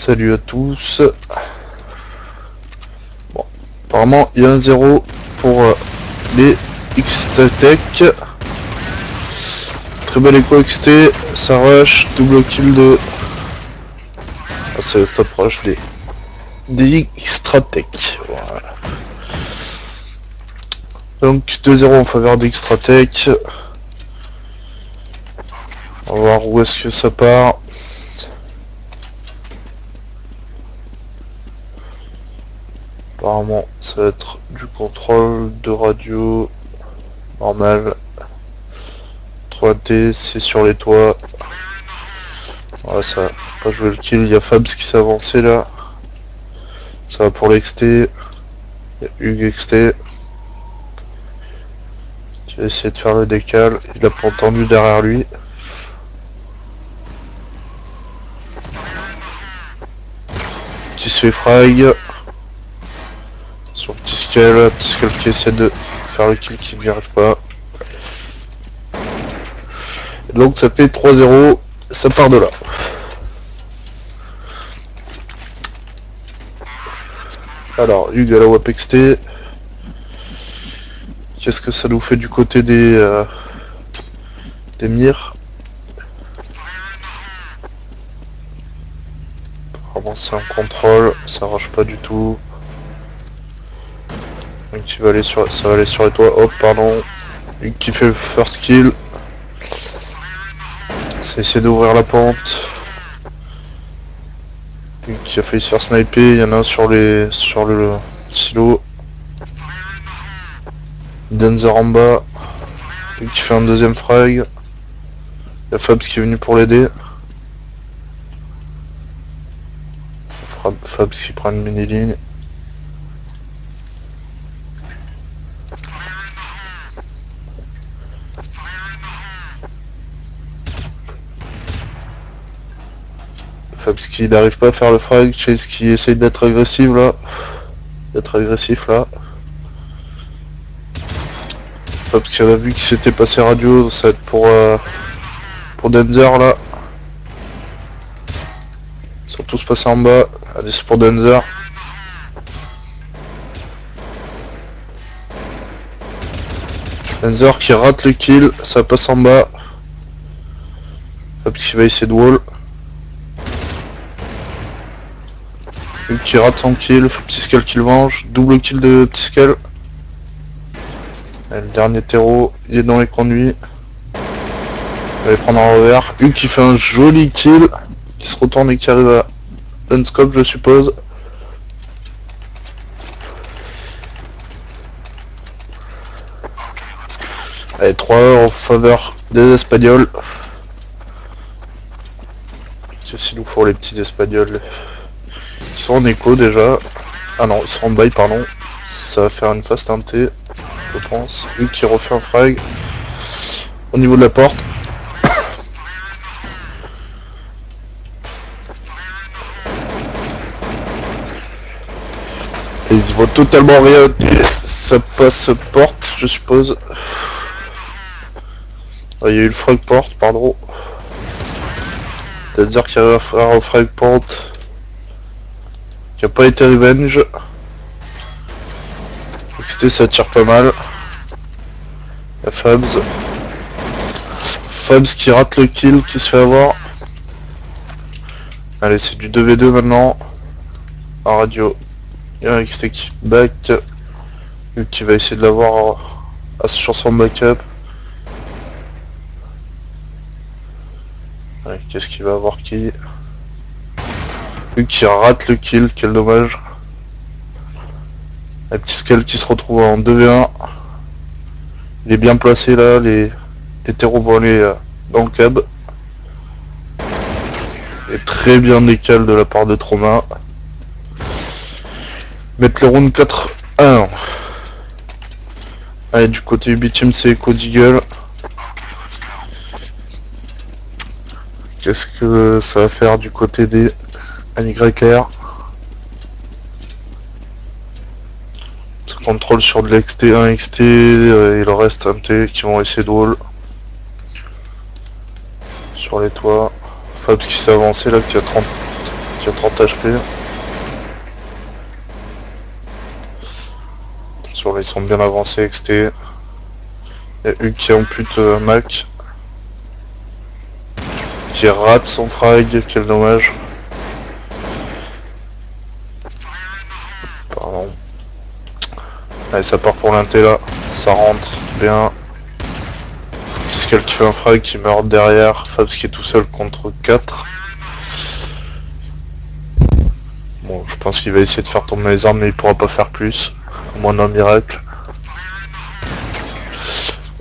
Salut à tous. Bon, apparemment il y a un 0 pour les X-Tech. Très bel écho XT, ça rush, double kill de... Ah, c'est stop rush des X-Tech. Voilà. Donc 2-0 en faveur des X-Tech. On va voir où est-ce que ça part. Apparemment ça va être du contrôle de radio normal. 3D, c'est sur les toits. Voilà, ça va pas jouer le kill. Il y a Fabs qui s'est avancé là. Ça va pour l'XT. Il y a Hugues XT qui va essayer de faire le décal. Il a pas entendu derrière lui. Qui se fait frag. Sur petit scale qui essaie de faire le kill qui n'y arrive pas. Et donc ça fait 3-0. Ça part de là. Alors, Hugues à la WAP XT. Qu'est-ce que ça nous fait du côté des mires? Apparemment c'est un contrôle, ça arrache pas du tout. Donc ça va aller sur les toits. Hop, pardon. Hugues qui fait le first kill. C'est essayer d'ouvrir la pente. Hugues qui a failli se faire sniper. Il y en a un sur le silo. Denzer en bas. Hugues qui fait un deuxième frag. Il y a Fabs qui est venu pour l'aider. Fabs qui prend une mini-ligne. Fabs qui n'arrive pas à faire le frag. Chase qui essaye d'être agressif là. Fabs qui a vu qu'il s'était passé radio. Ça va être pour Denzer là. Ils sont tous passés en bas. Allez, c'est pour Denzer. Denzer qui rate le kill. Ça passe en bas. Fabs qui va essayer de wall. Hugues qui rate son kill. Petit scale qui le venge. Double kill de petit scale. Et le dernier terreau, il est dans les conduits. Il va les prendre en revers. Hugues qui fait un joli kill. Qui se retourne et qui arrive à unscope, je suppose. Allez, 3 en faveur des Espagnols. Qu'est-ce qu'il nous faut les petits Espagnols? Ils sont en écho déjà. Ah non, ils sont en bail, pardon. Ça va faire une phase teintée, je pense. Hugues qui refait un frag. Au niveau de la porte. Et ils vont totalement rien. Ça passe porte, je suppose. Ah, il y a eu le frag porte, pardon. C'est-à-dire qu'il arrive à faire un frag porte qui a pas été revenge. XT ça tire pas mal. La Fabs. Fabs qui rate le kill, qui se fait avoir. Allez, c'est du 2v2 maintenant. En radio. Il y a un XT qui back. Lui qui va essayer de l'avoir sur son backup. Ouais, qu'est-ce qu'il va avoir qui? Lui qui rate le kill, quel dommage. Un petit scale qui se retrouve en 2v1. Il est bien placé là, les terreaux vont aller dans le cab. Et très bien décal de la part de Trauma. Mettre le round 4-1. Allez, du côté UB Team, c'est Echo Deagle. Qu'est-ce que ça va faire du côté des NYR? Contrôle sur de l'XT, un XT et le reste un T qui vont essayer de wall. Sur les toits. Fabs qui s'est avancé là, qui qui a 30 HP. Attention, là ils sont bien avancés, XT. Il y a Hugues qui ampute Mac. Qui rate son frag, quel dommage. Pardon. Allez, ça part pour l'inté là, ça rentre bien. Tiskel qui fait un frag qui meurt derrière, Fabs qui est tout seul contre 4. Bon, je pense qu'il va essayer de faire tomber les armes mais il pourra pas faire plus, à moins d'un miracle.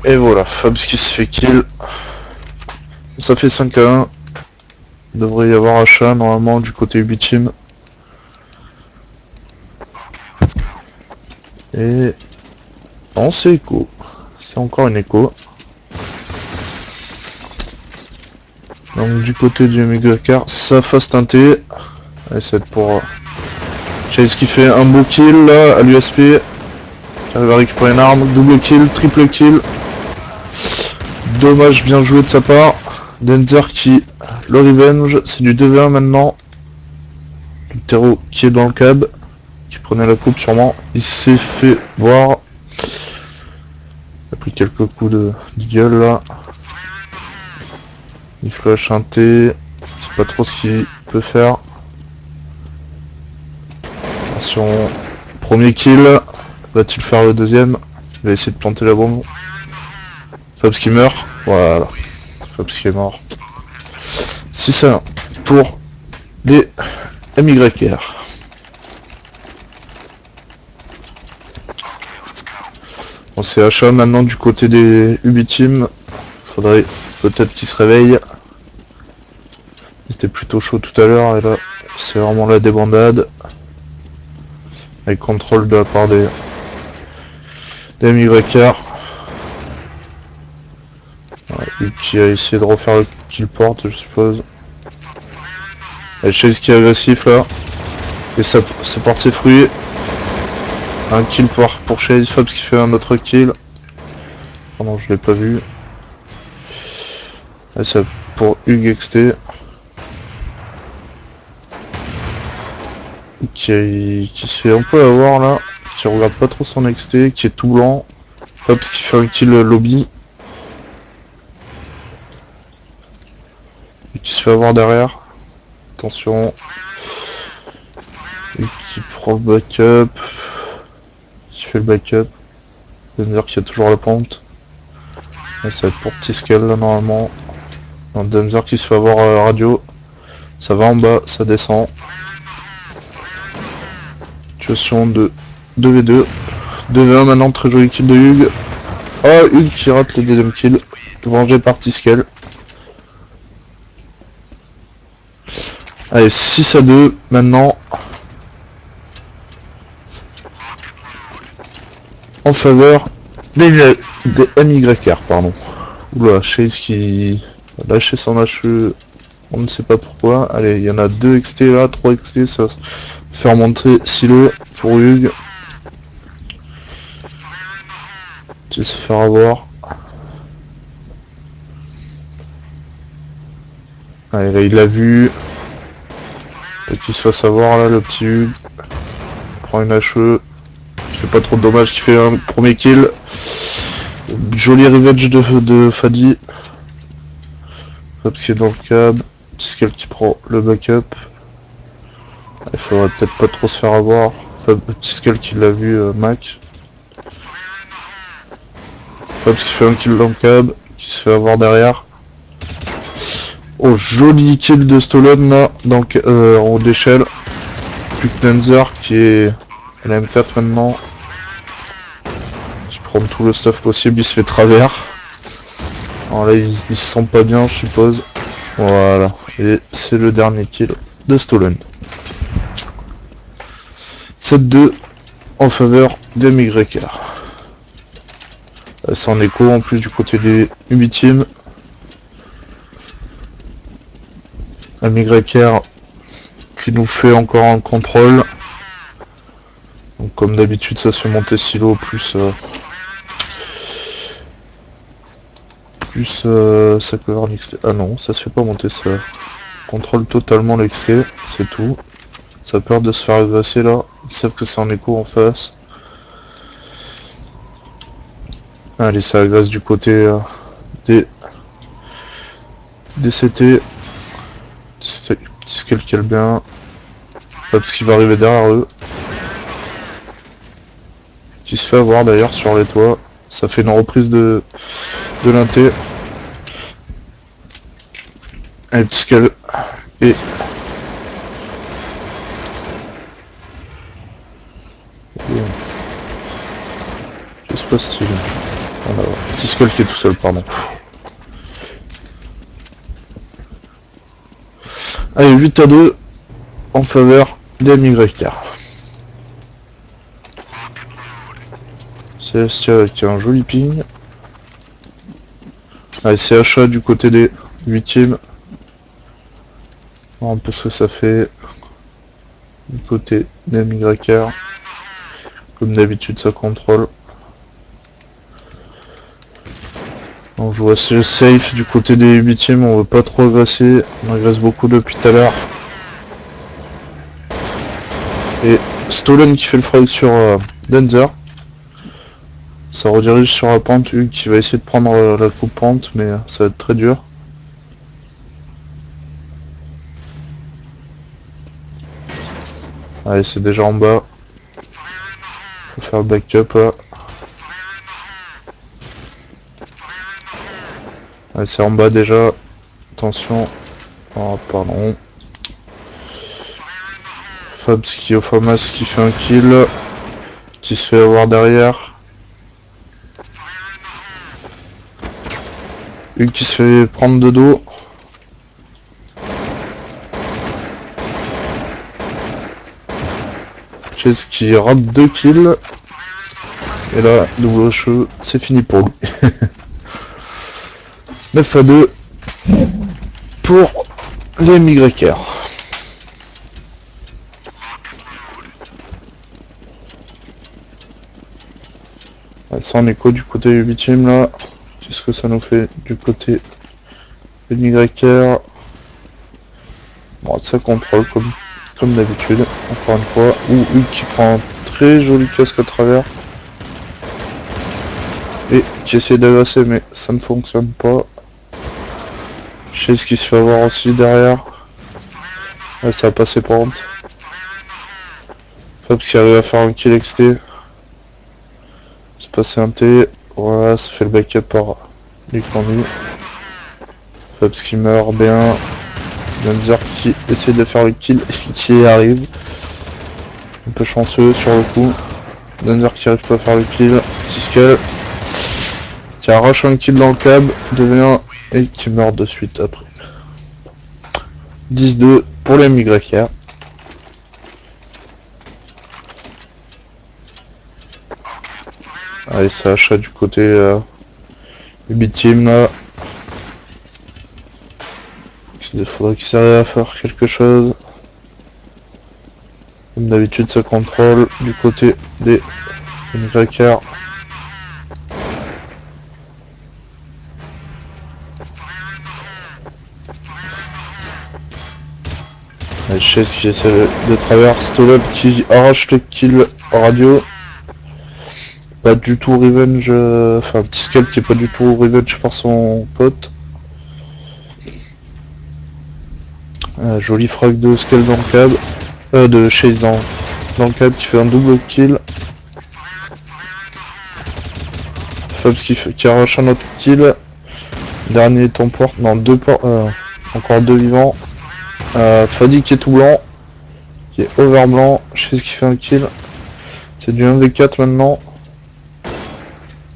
Et voilà, Fabs qui se fait kill. Ça fait 5 à 1. Il devrait y avoir achat normalement du côté Ubi Team. Et... non, c'est écho. C'est encore une écho. Donc du côté du MYR, ça face teinté. Allez, c'est pour Chase qui fait un beau kill là à l'USP. Qui arrive à récupérer une arme. Double kill, triple kill. Dommage, bien joué de sa part. Denzer qui le revenge. C'est du 2v1 maintenant. Lutero qui est dans le cab. Qui prenait la coupe sûrement. Il s'est fait voir. Il a pris quelques coups de gueule là. Il flash un T. C'est pas trop ce qu'il peut faire. Attention. Premier kill. Va-t-il faire le deuxième? Il va essayer de planter la bombe. Fabs qui meurt. Voilà. Fabs qui est mort. 6 à 1 pour les MYR. Bon, c'est achat maintenant du côté des Ubi Team. Faudrait peut-être qu'ils se réveillent. C'était plutôt chaud tout à l'heure et là c'est vraiment la débandade. Avec contrôle de la part des MYR. Ouais, qui a essayé de refaire le kill porte, je suppose. Et Chase qui est agressif là. Et ça porte ses fruits. Un kill pour Chase, Fabs qui fait un autre kill. Pardon, je l'ai pas vu. Et ça pour Hugues XT. Qui se fait un peu avoir là. Qui regarde pas trop son XT, qui est tout blanc. Fabs qui fait un kill lobby. Et qui se fait avoir derrière. Attention. Et qui prend le backup. Qui fait le backup. Denzer qui a toujours la pente. Et ça va être pour Tiskel là normalement. Denzer qui se fait avoir à la radio. Ça va en bas, ça descend. Situation de 2v2. 2v1 maintenant, très joli kill de Hugues. Ah, Hugues qui rate le deuxième kill. Vengé par Tiskel. Allez, 6 à 2 maintenant. En faveur des MYR, pardon. Oula, Chase qui a lâché son HE. On ne sait pas pourquoi. Allez, il y en a 2 XT là, 3 XT, ça va faire monter silo pour Hugues. Tu vas se faire avoir. Allez, là il l'a vu. Qu'il se fasse avoir là, le petit Hugues. Il prend une HE. Il fait pas trop de dommages, qui fait un premier kill. Joli revenge de Fadi. Fabs qui est dans le cab. Tiskel qui prend le backup. Il faudrait peut-être pas trop se faire avoir. Tiskel qui l'a vu, Mac. Fabs qui fait un kill dans le cab. Qui se fait avoir derrière. Oh, joli kill de Stolen là, donc en haut d'échelle. Plus que Denzer qui est la M4 maintenant. Qui prend tout le stuff possible, il se fait travers. Alors là, il se sent pas bien, je suppose. Voilà, et c'est le dernier kill de Stolen. 7-2 en faveur de MYR. C'est en écho en plus du côté des Ubi Team. MYR qui nous fait encore un contrôle. Donc comme d'habitude ça se fait monter silo plus ça cover l'XT. Ah non, ça se fait pas monter ça. contrôle totalement l'excès, c'est tout. Ça a peur de se faire agresser là, ils savent que c'est en écho en face. Allez, ça agresse du côté des CT. Petit scale qui est bien. Parce qu'il va arriver derrière eux. Qui se fait avoir d'ailleurs sur les toits. Ça fait une reprise de l'inté. Allez, petit scale. Et... que se passe-t-il? Voilà. Petit scale qui est tout seul, pardon. Allez, 8-2 en faveur des MYK. Celestia avec un joli ping. Allez, CHA du côté des 8e. On peut ce que ça fait du côté des MYK. Comme d'habitude, ça contrôle. On joue assez safe du côté des 8e, on veut pas trop agresser. On agresse beaucoup depuis tout à l'heure. Et Stolen qui fait le frag sur Denzer. Ça redirige sur la pente, Hugues qui va essayer de prendre la coupe pente, mais ça va être très dur. Allez, c'est déjà en bas. Faut faire le backup là. Allez, c'est en bas déjà. Attention. Oh, pardon. Fabs qui au Famas qui fait un kill. Qui se fait avoir derrière. Hugues qui se fait prendre de dos. Chase qui rate 2 kills. Et là, double cheveux, c'est fini pour lui. 9-2 pour les MYK. Ça en écho du côté 8ème là. Qu'est-ce que ça nous fait du côté des MYK? Bon, ça contrôle comme d'habitude, encore une fois. Ou Hugues qui prend un très joli casque à travers. Et qui essaie d'agresser, mais ça ne fonctionne pas. Chase qui se fait avoir aussi derrière. Ouais, ça a passé pente. Fabs qui arrive à faire un kill XT. C'est passé un T. Voilà, ça fait le backup par Luc Landu. Fabs qui meurt bien. Denzer qui essaie de faire le kill et qui y arrive. Un peu chanceux sur le coup. Denzer qui arrive pas à faire le kill. Petit scale. Qui arrache un kill dans le câble. Devient et qui meurt de suite après. 10-2 pour les MYK. Allez, ça achat du côté du B-Team là. Il faudrait qu'ils arrivent à faire quelque chose. Comme d'habitude, ça contrôle du côté des MYK. Chase qui essaie de travers, Stolen qui arrache le kill radio. Pas du tout revenge, enfin petit scale qui est pas du tout revenge par son pote. Joli frag de scale dans le câble, de Chase dans le câble qui fait un double kill. Fabs qui arrache un autre kill. Dernier t'emporte, non encore deux vivants. Fadi qui est tout blanc, qui est over blanc, Chase qui fait un kill. C'est du 1v4 maintenant.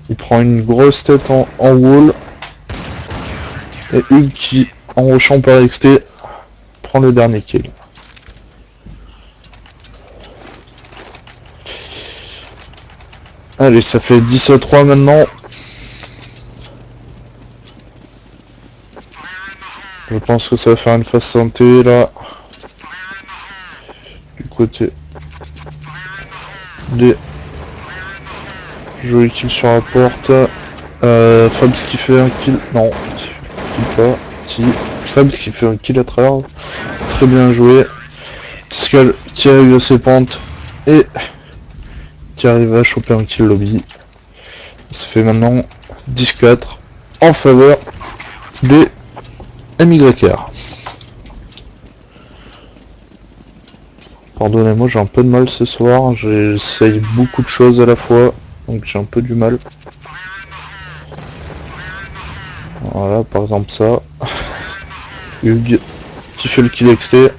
Il prend une grosse tête en wall. Et Hugues qui, en rushant par XT, prend le dernier kill. Allez, ça fait 10-3 maintenant. Je pense que ça va faire une phase santé là. Du côté des joli kill sur la porte. Fabs qui fait un kill. Non, kill pas. Si. Fabs qui fait un kill à travers. Très bien joué. Tiscal qui arrive à ses pentes et qui arrive à choper un kill lobby. Ça fait maintenant 10-4 en faveur des MYR. Pardonnez-moi, j'ai un peu de mal ce soir. J'essaye beaucoup de choses à la fois, donc j'ai un peu du mal. Voilà, par exemple ça. Hugues qui fait le kill XT.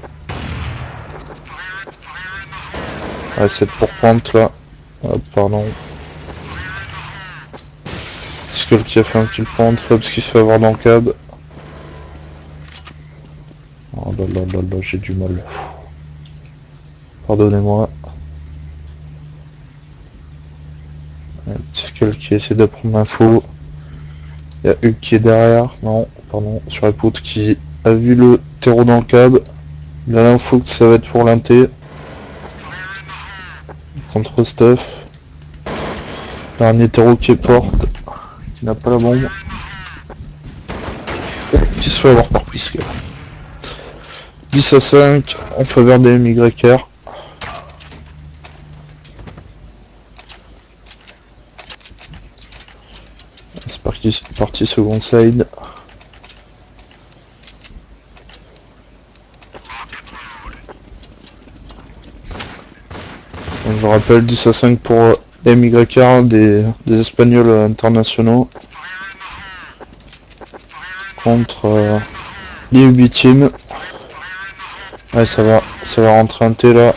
Ah, cette pourpente là. Ah, pardon. Skull qui a fait un kill point. Fabs qui se fait avoir dans le cab. Oh là là là là, j'ai du mal. Pardonnez-moi. Petit Skull qui essaie de prendre l'info. Il y a Hugues qui est derrière. Non, pardon. Sur la poutre qui a vu le terreau dans le cab. Il a l'info que ça va être pour l'inté. Contre Stuff. Dernier terreau qui est porte. Qui n'a pas la bombe. Et qui se fait avoir par Pisque. 10-5 en faveur des MYR. C'est parti second side. Donc, je rappelle 10-5 pour MYR, des Espagnols internationaux. Contre les UB Team. Ouais, ça va rentrer un T là.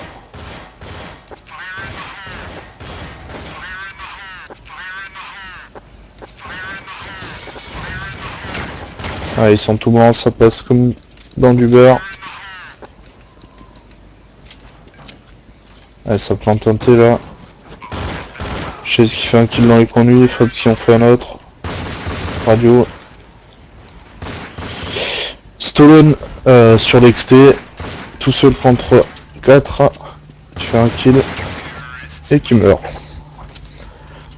Ah, ils sont tout blancs, ça passe comme dans du beurre. Ouais, ça plante un T là. Chase qui fait un kill dans les conduits, Fab qui en fait un autre. Radio. Stolen sur l'XT, tout seul contre 4, qui fait un kill et qui meurt.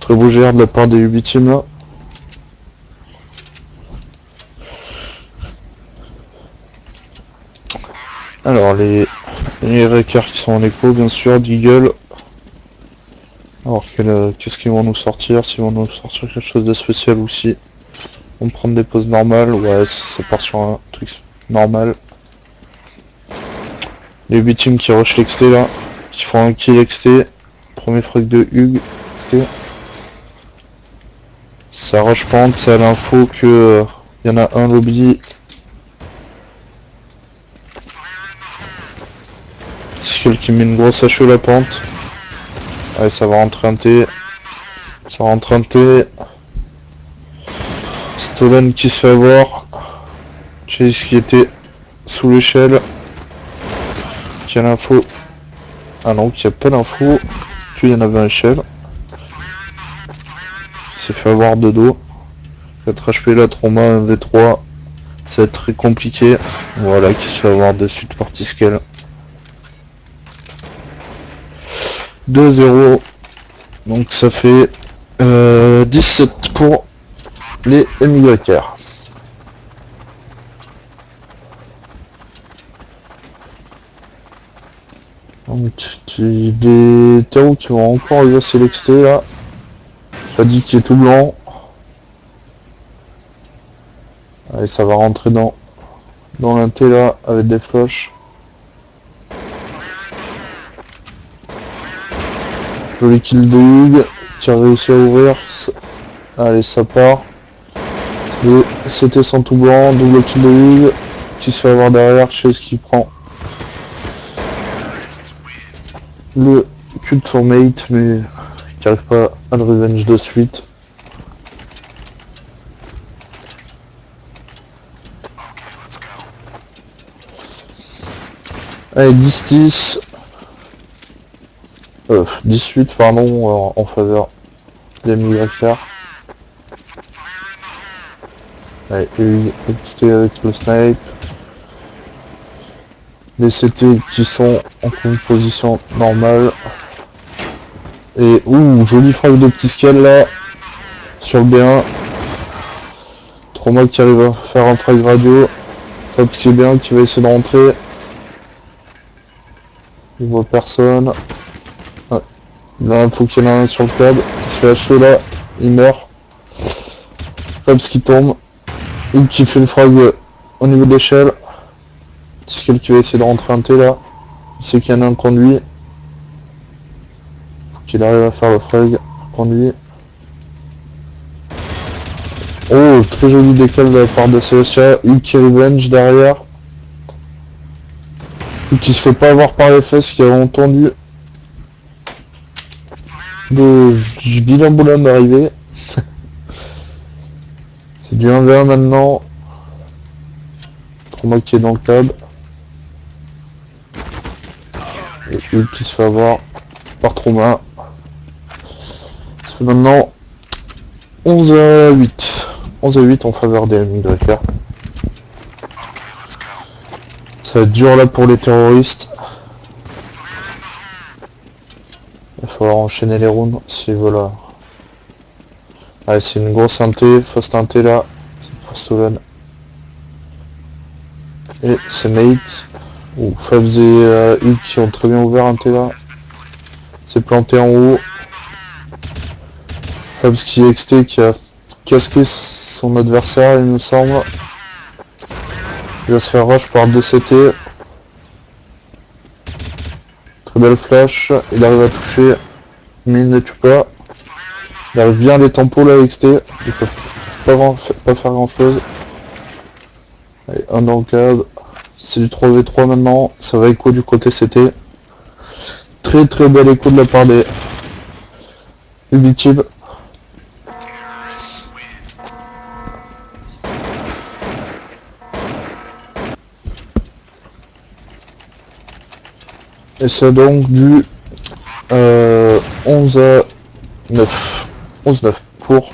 Très beau GR de la part des UB Team là. Alors les Wreckers qui sont en écho bien sûr, Deagle. Alors qu'est-ce qu'ils vont nous sortir? S'ils vont nous sortir quelque chose de spécial aussi. On prend des poses normales, ouais ça part sur un truc normal. Les UB Team qui rush l'XT là, qui font un kill XT. Premier frag de Hugues XT. Ça rush pente, ça a l'info que y en a un lobby. Skull qui met une grosse hache la pente. Allez, ça va rentrer un T. Ça rentre un T. Stolen qui se fait avoir. Chase qui était sous l'échelle. Qui a l'info. Ah non, qui a pas l'info. Puis il y en avait un échelle. Qui s'est fait avoir de dos. 4 HP la trauma, un V3. Ça va être très compliqué. Voilà, qui se fait avoir de suite par Tiskel. 2-0. Donc ça fait 17 pour les MYR. Donc des terreaux qui vont encore arriver à sélectionner là. Ça dit qu'il est tout blanc. Allez, ça va rentrer dans l'inté là avec des flashs. Joli kill de Hugues qui a réussi à ouvrir. Allez, ça part. Et c'était sans tout blanc, double kill de Hugues qui se fait avoir derrière. Chase qui prend le cul de son mate mais qui n'arrive pas à le revenge de suite. Allez, 10-10. 18 pardon en faveur des MYR. Allez, Hugues XT avec le snipe. Les CT qui sont en composition normale. Et joli frag de petit scale là sur le B1. Trauma qui arrive à faire un frag radio. Fabs qui est bien, qui va essayer de rentrer. Il voit personne. Ah. Là, il faut qu'il y en ait un sur le câble. Il se fait achever là. Il meurt. Fabs qui tombe. Hugues qui fait le frag au niveau de l'échelle. Tiskel qui va essayer de rentrer un T là. Il sait qu'il y en a un conduit. Faut qu'il arrive à faire le frag conduit. Oh, très joli décal de la part de CSA. Hugues qui revenge derrière. Hugues qui se fait pas avoir par les fesses, qui a entendu de vilain boulot d'arriver. C'est du 1v1 maintenant. Trauma qui est dans le câble. Et Hugues qui se fait avoir par Trauma. C'est maintenant 11-8. 11-8 en faveur des MYR. Ça va être dur là pour les terroristes. Il va falloir enchaîner les rounds s'ils veulent. Allez, c'est une grosse inté, fausse inté là. C'est pour Stolen. Et c'est Mate. Ou Fabs et Hugues qui ont très bien ouvert inté là. C'est planté en haut. Fabs qui est XT, qui a casqué son adversaire, il me semble. Il va se faire rush par 2CT. Très belle flash. Il arrive à toucher. Mais il ne tue pas. Il arrive bien les tempos là, XT. Ils peuvent pas faire grand chose. Allez, un dans le câble. C'est du 3v3 maintenant. Ça va écho du côté CT. Très très bel écho de la part des Ubitib. Et c'est donc du 11-9. 11-9 pour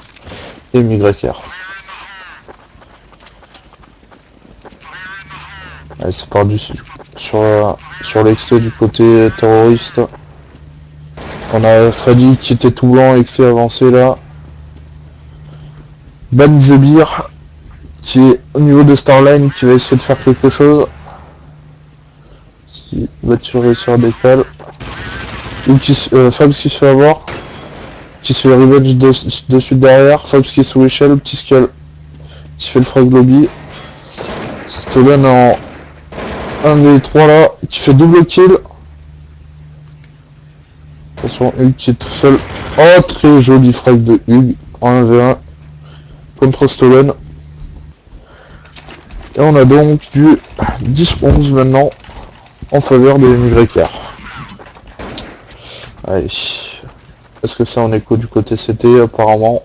les MYR. Allez, c'est par du sur l'extrait du côté terroriste. On a Fadi qui était tout blanc, XT avancé là. Ban Zebir qui est au niveau de Starline, qui va essayer de faire quelque chose. Qui va tirer sur des cales. Ou qui Fabs qui se fait avoir. Qui se fait revenge de suite derrière. Fabs qui est sous l'échelle. Petit scale qui fait le frag lobby. Stolen en 1v3 là. Qui fait double kill. Attention, Hugues qui est tout seul. Oh, très joli frag de Hugues en 1v1 contre Stolen. Et on a donc du 10-11 maintenant en faveur des MYR. Allez. Est-ce que c'est en écho du côté CT? Apparemment.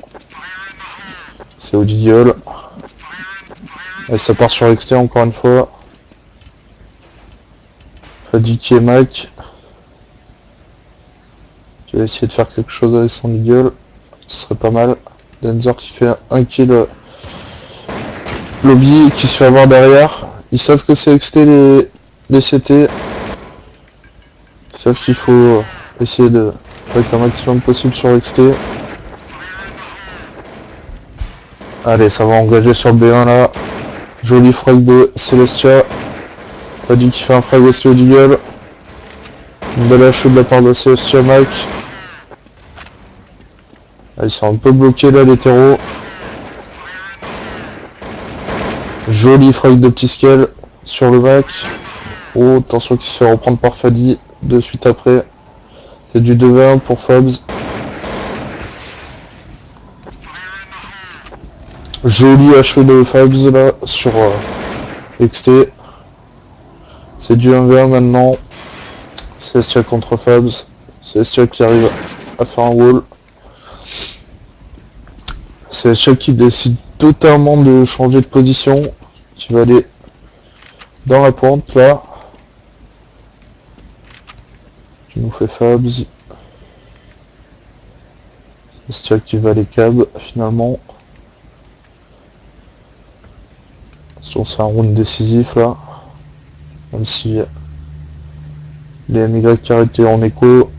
C'est au Deagle. Et ça part sur XT encore une fois. Fadi qui est Mac. Qui va essayer de faire quelque chose avec son Deagle. Ce serait pas mal. Denzer qui fait un kill. Lobby qui se fait avoir derrière. Ils savent que c'est XT les CT. Ils savent qu'il faut essayer de faire un maximum possible sur XT. Allez, ça va engager sur le B1 là. Joli frag de Celestia. Fadi qui fait un frag aussi au Deagle. Une belle hache de la part de Celestia Mac. Ah, ils sont un peu bloqués là les terreaux. Joli frag de petit scale sur le Mac. Oh, attention qui se fait reprendre par Fadi de suite après. C'est du 2v1 pour Fabs. Joli HE de Fabs là sur XT. C'est du 1v1 maintenant. Celestia contre Fabs. Celestia qui arrive à faire un wall. Celestia qui décide totalement de changer de position. Qui va aller dans la pointe là. Qui nous fait Fabs. Celestia qui va les cab finalement. C'est un round décisif là. Même si les MY qui étaient en écho.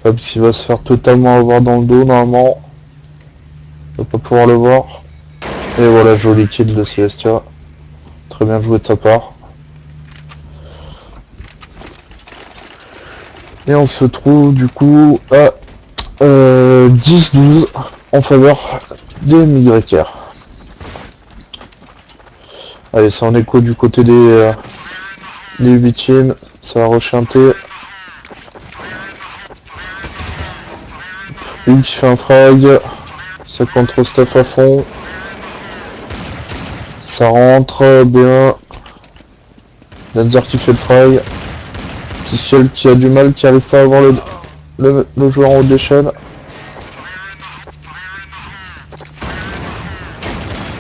Fabs qui va se faire totalement avoir dans le dos normalement. On va pas pouvoir le voir. Et voilà, joli kill de Celestia. Très bien joué de sa part. Et on se trouve du coup à 10-12 en faveur des MYR. Allez, c'est en écho du côté des 8e. Ça va rechanter. Une qui fait un frag. Ça contre Steph à fond. Ça rentre bien. Danzer qui fait le frag. Pisciel qui a du mal, qui arrive pas à avoir le joueur en haut d'échelle.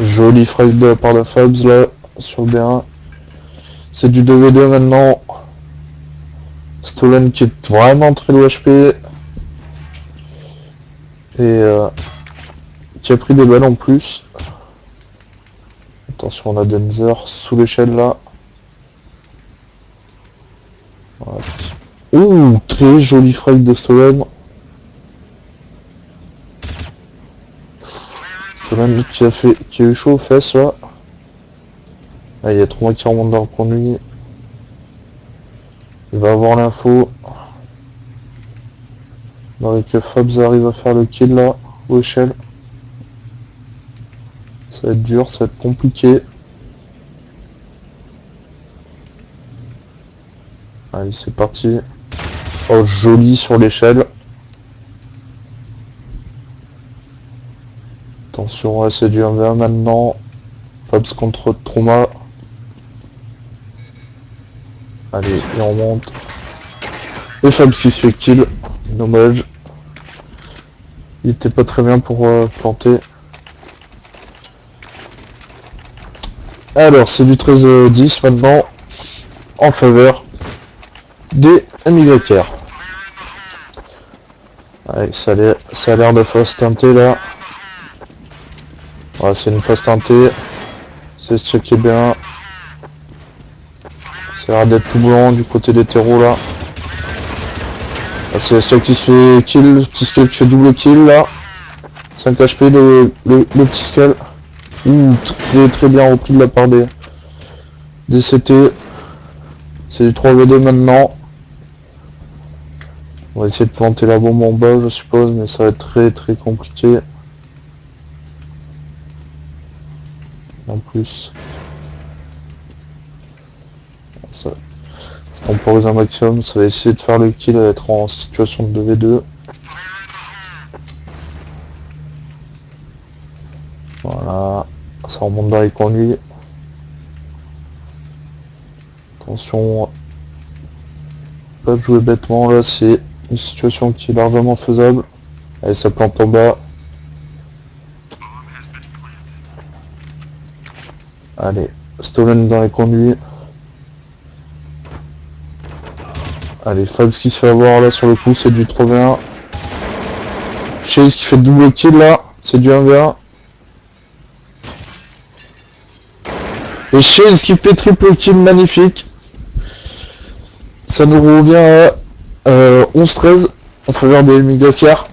Joli frag de la part de Fabs là sur le B1. C'est du 2v2 maintenant. Stolen qui est vraiment très low HP. Et qui a pris des balles en plus. Attention, on a Danzer sous l'échelle là. Voilà. Ouh, très joli frag de Stolen. Stolen qui a eu chaud aux fesses là. Ah, il y a 3 qui remontent dans le conduit. Il va avoir l'info. Donc que Fabs arrive à faire le kill là, aux échelles. Ça va être dur, ça va être compliqué. Allez, c'est parti. Oh, joli sur l'échelle. Attention, là, c'est du 1v1 maintenant. Fabs contre Trauma. Allez, il remonte. Et Fabs qui se fait kill. Dommage. Il était pas très bien pour planter. Alors, c'est du 13-10 maintenant. En faveur des MYR. Allez, ça a l'air de fausse teintée là. Ouais, c'est une fausse teintée. C'est ce qui est bien. Ça a l'air d'être tout blanc du côté des terreaux là. Ah, c'est ce qui se fait kill, le petit scale qui fait double kill là. 5 HP le petit scale. Ouh, très bien repris de la part des CT. C'est du 3v2 maintenant. On va essayer de planter la bombe en bas je suppose, mais ça va être très compliqué. En plus. Ça temporise un maximum, ça va essayer de faire le kill, être en situation de 2v2. Voilà, ça remonte dans les conduits. Attention, pas de jouer bêtement là, c'est une situation qui est largement faisable. Allez, ça plante en bas. Allez, Stolen dans les conduits. Allez, Fabs qui se fait avoir là sur le coup, c'est du 3v1. Chase qui fait double kill là, c'est du 1v1. Et Chase qui fait triple kill, magnifique. Ça nous revient à 11-13 en faveur des MYR.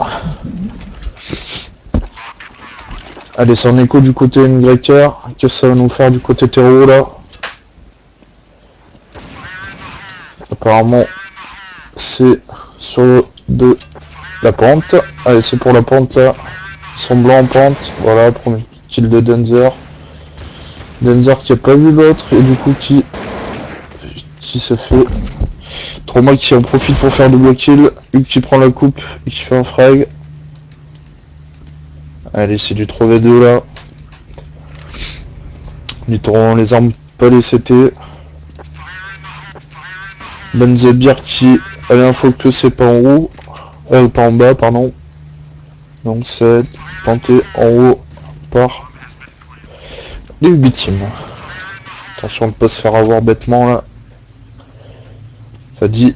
Allez, c'est en écho du côté MYR. Qu'est-ce que ça va nous faire du côté terreau là? Apparemment, c'est sur de la pente. Allez, c'est pour la pente là. Ils sont blancs en pente. Voilà, premier kill de Danzer. Danzer qui a pas vu l'autre et du coup qui se fait Trauma qui en profite pour faire double kill. Hugues qui prend la coupe et qui fait un frag. Allez, c'est du 3v2 là. Ils t'auront les armes pas les CT. Benzebir qui a l'info que c'est pas en haut. Pas en bas, pardon. Donc c'est planté en haut par les 8e. Attention de ne pas se faire avoir bêtement là. Fadi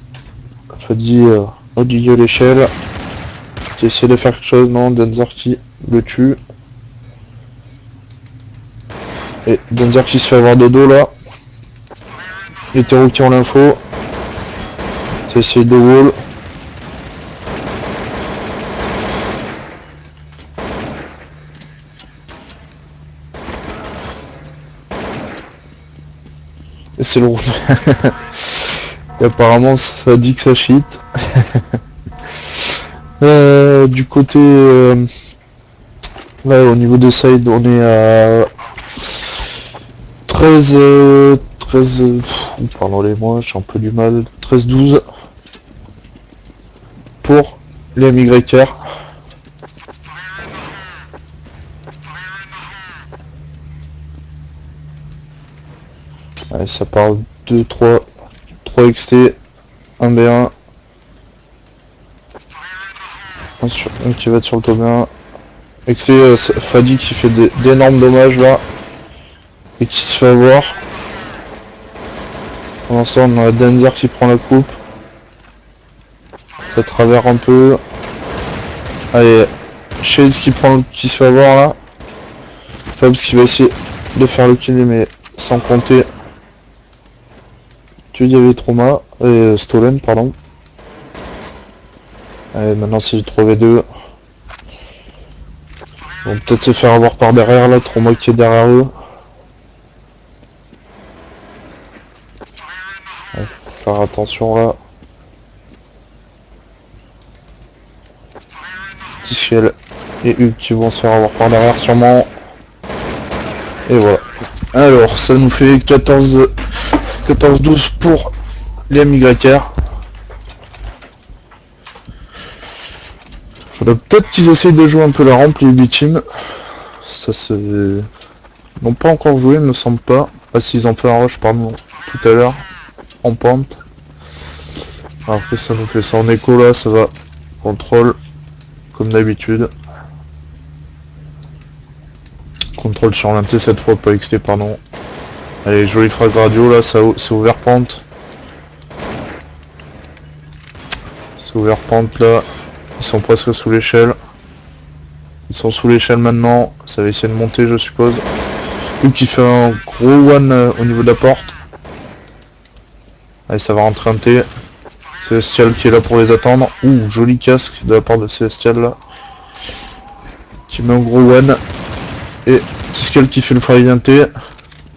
Odillo l'échelle. Qui essaie de faire quelque chose, non, Danzer qui le tue. Et Danzer qui se fait avoir de dos là. Les terreaux qui ont l'info. C'est essayer de wall. Et c'est le round. Et apparemment ça dit que ça cheat. Du côté là, au niveau des sides, on est à 13 pardon les mois, j'ai un peu du mal, 13-12 pour les MYR. Allez, ça part 2, 3 XT, 1 B1, un qui va être sur le tome 1. XT, Fadi qui fait d'énormes dommages là, et qui se fait avoir. Pour l'instant, on a Danger qui prend la coupe. Ça travers un peu. Allez, Chase qui se fait avoir là. Fabs qui va essayer de faire le kill, mais sans compter. Il y avait Trauma et Stolen, pardon. Allez, maintenant c'est 3v2. Ils vont peut-être se faire avoir par derrière là, Trauma qui est derrière eux. Ouais, faut faire attention là. Tisciel et Hugues qui vont se faire avoir par derrière sûrement. Et voilà. Alors ça nous fait 14-12 pour les MYR. Faudrait peut-être qu'ils essayent de jouer un peu la rampe, les 8 teams. Ça c'est... Ils n'ont pas encore joué, me semble pas. Ah si, ils ont fait un rush, pardon, tout à l'heure. En pente. Alors, après ça nous fait ça en écho là, ça va. Contrôle, comme d'habitude. Contrôle sur l'inté cette fois, pas XT, pardon. Allez, joli frag radio là, c'est ouvert pente. C'est ouvert pente là. Ils sont presque sous l'échelle. Ils sont sous l'échelle maintenant. Ça va essayer de monter, je suppose. Ou qui fait un gros one au niveau de la porte. Allez, ça va rentrer un T. Celestial qui est là pour les attendre. Ouh, joli casque de la part de Celestial là. Qui met un gros one. Et Tiscal qui fait le fly d'un T.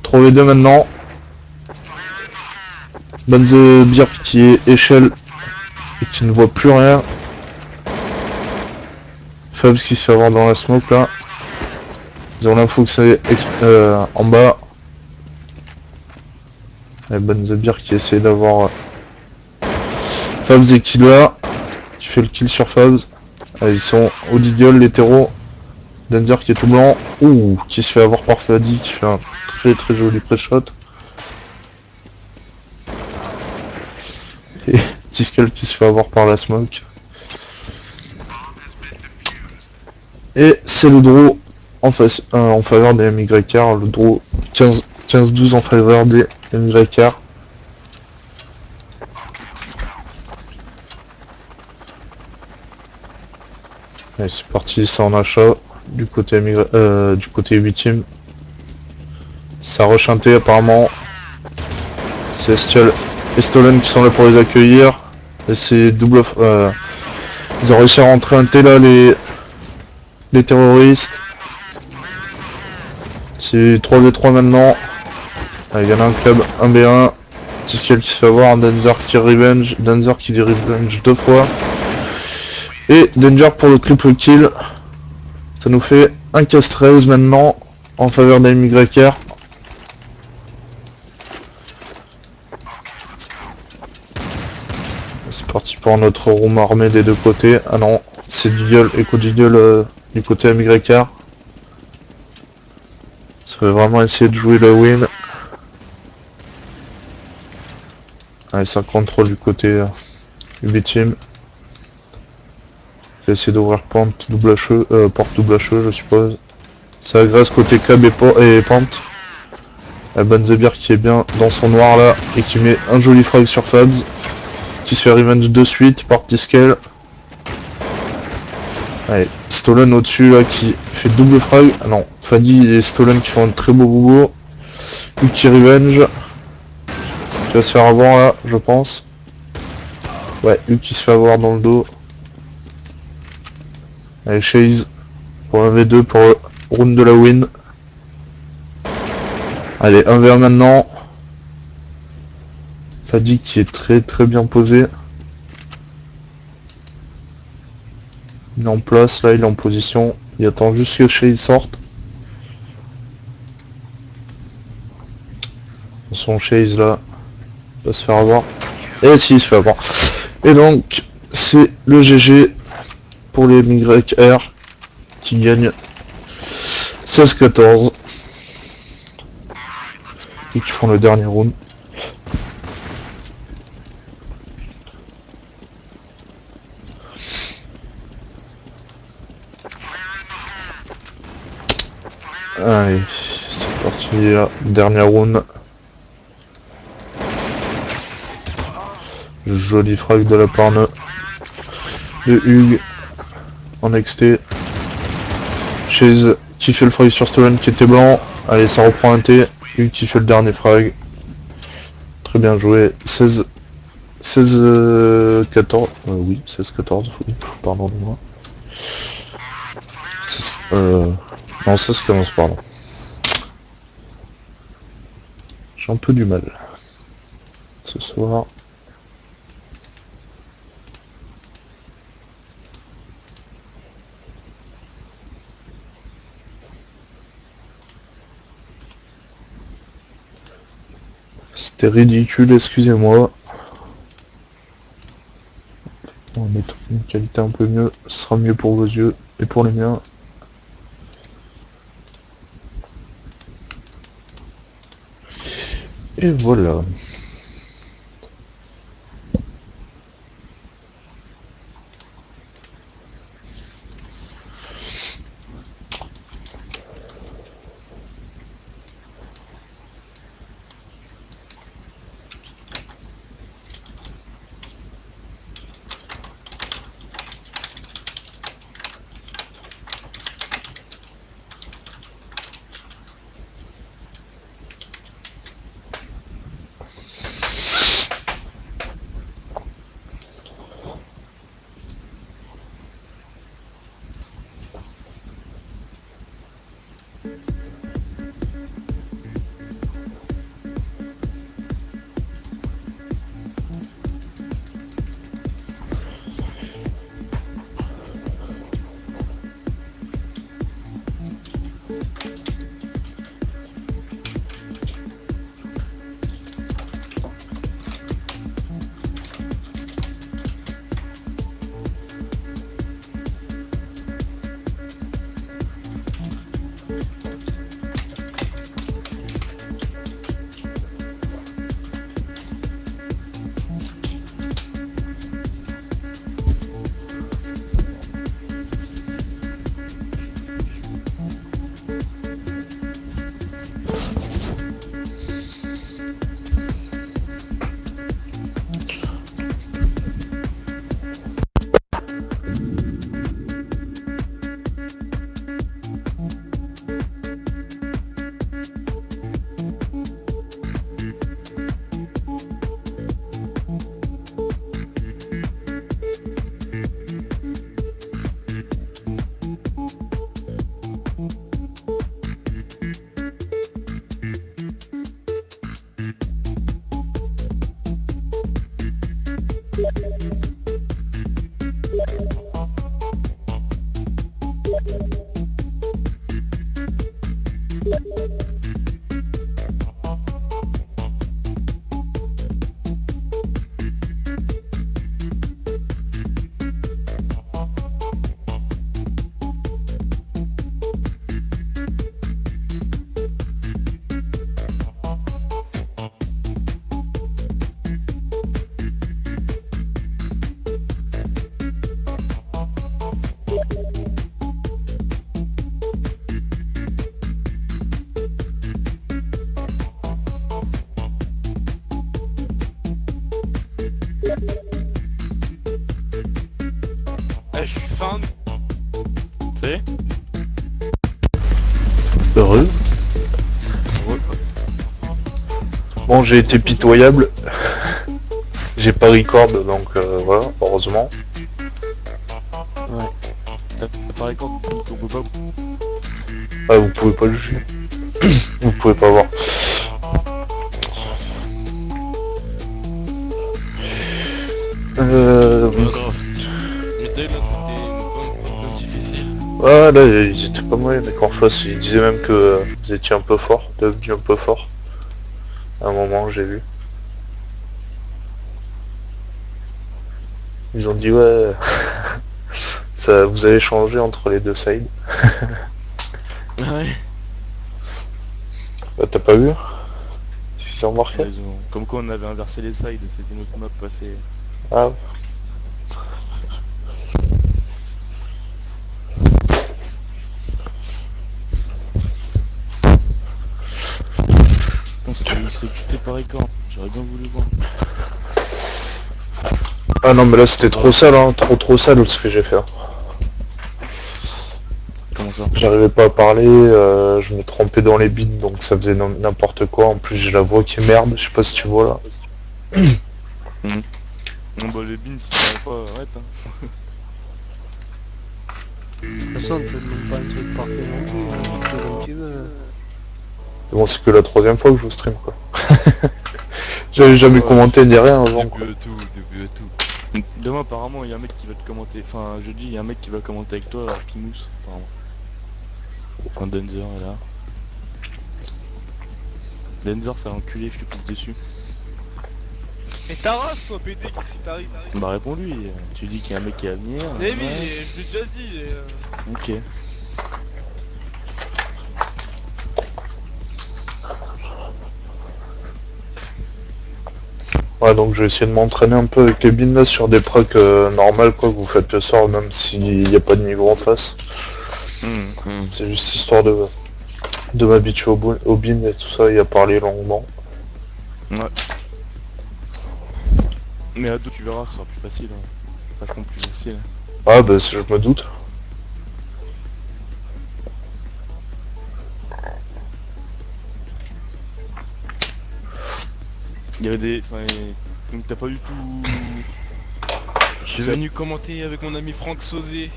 3v2 maintenant. Banze Beer qui est échelle et qui ne voit plus rien. Fabs qui se fait avoir dans la smoke là. Ils ont l'info que c'est en bas. Et Banze Beer qui essaie d'avoir Fabs et Killa. Qui fait le kill sur Fabs. Ils sont au Deagle, les terreaux. Danger qui est tout blanc. Ouh, qui se fait avoir par Fadi qui fait un très joli pré-shot. Et Tiscal qui se fait avoir par la smoke. Et c'est le draw en faveur des MYR. Le draw 15-12 en faveur des MYR. Allez, c'est parti, ça en achat du côté 8 team. Ça rechanté apparemment. C'est Celestial et Stolen qui sont là pour les accueillir. Et c'est double. Ils ont réussi à rentrer un T là, les terroristes. C'est 3v3 maintenant. Il y en a un club 1v1. Tiscal qui se fait avoir, Danger qui revenge. Danger qui dit revenge 2 fois. Et Danger pour le triple kill. Ça nous fait un casse 13 maintenant en faveur des MYR. C'est parti pour notre room armé des deux côtés. Ah non, c'est Deagle, Echo Deagle du côté MYR. Ça veut vraiment essayer de jouer le win. Allez, ça contrôle du côté UB Team. Je vais essayer d'ouvrir porte double HE, je suppose. Ça agresse côté club et pente. Banzebir qui est bien dans son noir là et qui met un joli frag sur Fabs. Qui se fait revenge de suite par Tiscal. Allez, Stolen au-dessus là qui fait double frag. Ah non, Fadi et Stolen qui font un très beau bobo. Hugues qui revenge. Qui va se faire avoir là, je pense. Ouais, Hugues qui se fait avoir dans le dos. Allez, Chase pour 1v2 pour le round de la win. Allez, 1v1 maintenant. Fadi qui est très bien posé. Il est en place, là il est en position. Il attend juste que Shea sorte. Son Chase là va se faire avoir. Et si, il se fait avoir. Et donc, c'est le GG pour les MYR qui gagnent 16-14. Et qui font le dernier round. Allez, c'est parti, là. Dernier round. Joli frag de la part de Hugues en XT. Chase qui fait le frag sur Stolen qui était blanc. Allez, ça reprend un T. Hugues qui fait le dernier frag. Très bien joué. 16 14. Oui, 16-14. Oui, pardon de moi. Non, 16-15, pardon. J'ai un peu du mal ce soir. C'était ridicule, excusez-moi. On va mettre une qualité un peu mieux, ce sera mieux pour vos yeux et pour les miens. Et voilà. Je suis fan. Tu sais? Heureux. Bon, j'ai été pitoyable. J'ai pas record, donc voilà, heureusement. Ouais. T'as parlé quand on peut pas. Ah, vous pouvez pas le juger. Vous pouvez pas voir. Ah là, ils étaient pas mauvais, mec, en face. Ils disaient même que vous étiez un peu fort, devenu un peu fort. À un moment, j'ai vu. Ils ont dit, ouais, ça, vous avez changé entre les deux sides. Ouais. Bah, t'as pas vu ce qu'ils ont marqué? Ouais, comme quoi on avait inversé les sides, c'était notre map passée. Ah, On s'est quitté par écran. J'aurais bien voulu voir. ah non, mais là c'était trop sale, hein, trop sale ce que j'ai fait. Comment ça? J'arrivais pas à parler, je me trompais dans les bits, donc ça faisait n'importe quoi. En plus, j'ai la voix qui merde, je sais pas si tu vois là. Non bah les bins si t'arrives pas, arrête hein. De toute façon, on te demande pas un truc parfait non plus, hein. Tu fais comme tu veux. Mais bon, c'est que la troisième fois que je vous stream, quoi. J'avais jamais Ouais, commenté ni rien avant, quoi. début à tout, début à tout. Demain apparemment il y a un mec qui va te commenter, enfin jeudi il y a un mec qui va commenter avec toi, Kimous apparemment. Enfin Denzer est là. Denzer c'est un enculé, je te pisse dessus. Et ta race, toi, PD, qu'est-ce qui t'arrive? Bah réponds-lui, tu dis qu'il y a un mec qui va venir. Eh oui, ouais. je l'ai déjà dit. Ok. Ouais, donc je vais essayer de m'entraîner un peu avec les bins là sur des procs normales, quoi, que vous faites le soir, même s'il n'y a pas de niveau en face. C'est juste histoire de m'habituer au bin et tout ça, et à parler longuement. Ouais. Mais à deux tu verras, ce sera plus facile. Hein. Vachement plus facile. Ah bah je me doute. Il y avait des. Enfin, donc t'as pas du tout. Je suis venu commenter avec mon ami Franck Sauzé.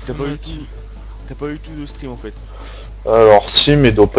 T'as pas du tout de stream en fait. Alors si, mais il doit pas